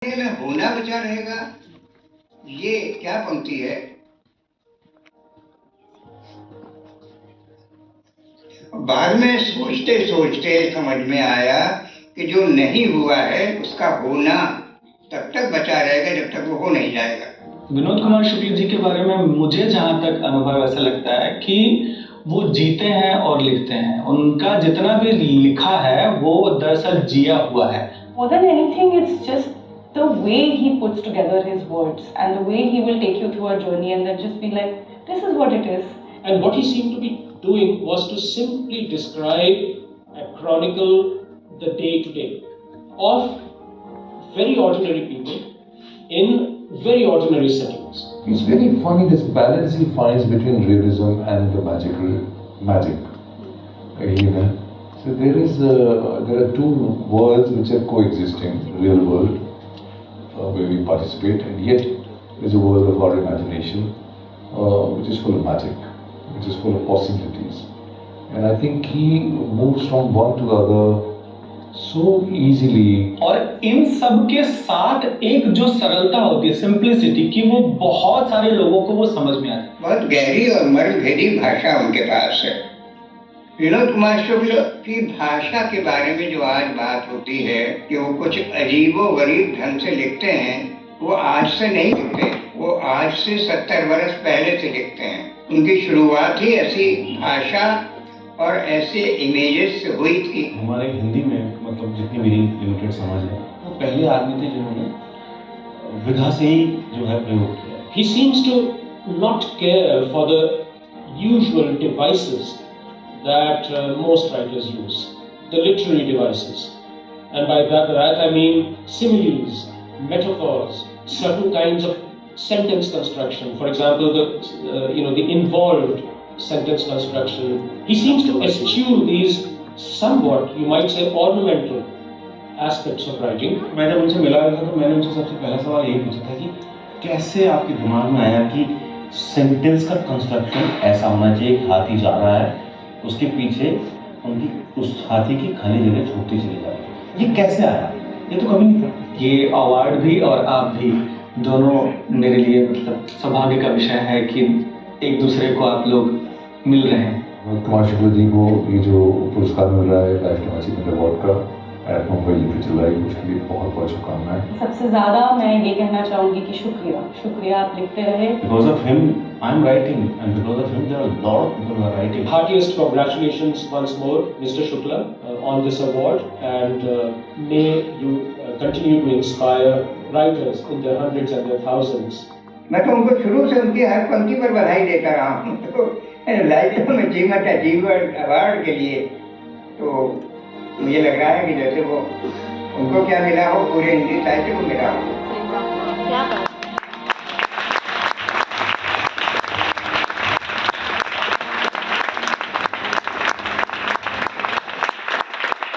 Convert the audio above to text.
होने में होना बचा रहेगा, ये क्या पंक्ति है। बाद में सोचते सोचते समझ में आया कि जो नहीं हुआ है उसका होना तब तक बचा रहेगा जब तक वो हो नहीं जाएगा। विनोद कुमार शुक्ल जी के बारे में मुझे जहाँ तक अनुभव ऐसा लगता है कि वो जीते हैं और लिखते हैं। उनका जितना भी लिखा है वो दरअसल जिया हुआ है। More than anything, it's just the way he puts together his words and the way he will take you through a journey and then just be like, this is what it is. And what he seemed to be doing was to simply describe and chronicle the day-to-day of very ordinary people in very ordinary settings. It's very funny, this balance he finds between realism and the magic. So there are two worlds which are coexisting: the real world, where we participate, and yet there's a world of our imagination, which is full of magic, which is full of possibilities. And I think he moves from one to the other so easily. और इन सब के साथ एक जो सरलता होती है, simplicity, कि वो बहुत सारे लोगों को वो समझ में आती है। बहुत गहरी और मर्मभेदी भाषा उनके पास है। विनोद कुमार शुक्ल की भाषा के बारे में जो आज बात होती है कि वो कुछ अजीबोगरीब ढंग से लिखते हैं, वो आज से नहीं लिखते, वो आज से 70 वर्ष पहले से लिखते हैं। उनकी शुरुआत ही ऐसी भाषा और ऐसे इमेजेस से हुई थी। हमारे हिंदी में मतलब जितनी मेरी लिमिटेड समझ है, वो पहले आदमी थे जिन्होंने विधा से ही जो है प्रयोग किया। He seems to not care for the usual devices that most writers use, the literary devices. And by that I mean similes, metaphors, certain kinds of sentence construction. For example, the involved sentence construction. He seems to eschew these somewhat, you might say, ornamental aspects of writing. मैं जब उनसे मिला था तो मैंने उनसे सबसे पहला सवाल यही पूछा था कि कैसे आपके दिमाग में आया कि सेंटेंस का कंस्ट्रक्शन ऐसा होना चाहिए, एक हाथी जा रहा है, उसके पीछे उनकी उस हाथी की खाली जगह छूटती चली जा रही है, ये कैसे आया? ये तो कभी नहीं था। ये अवार्ड भी और आप भी दोनों मेरे लिए मतलब सौभाग्य का विषय है कि एक दूसरे को आप लोग मिल रहे हैं। विनोद कुमार शुक्ल जी को ये जो पुरस्कार मिल रहा है लाइफ टाइम अचीवमेंट अवार्ड का एट मुंबई लिटरेचर लाइव, उसके लिए बहुत बहुत शुभकामनाएं। सबसे ज़्यादा मैं ये कहना चाहूँगी कि शुक्रिया, आप लिखते रहे। Because of him, I'm writing, and because of him, there are a lot of people who are writing. Heartiest congratulations once more, Mr. Shukla, on this award, and may you continue to inspire writers in their hundreds and their thousands. मैं तो उनको शुरू से उनकी हर पंक्ति पर बधाई देता रहा हूँ। तो लाइफ में जीवंत अचीवमेंट अवार्ड के लिए तो मुझे लग रहा है कि जैसे वो उनको क्या मिला हो, पूरे हिंदी साहित्य को मिला हो।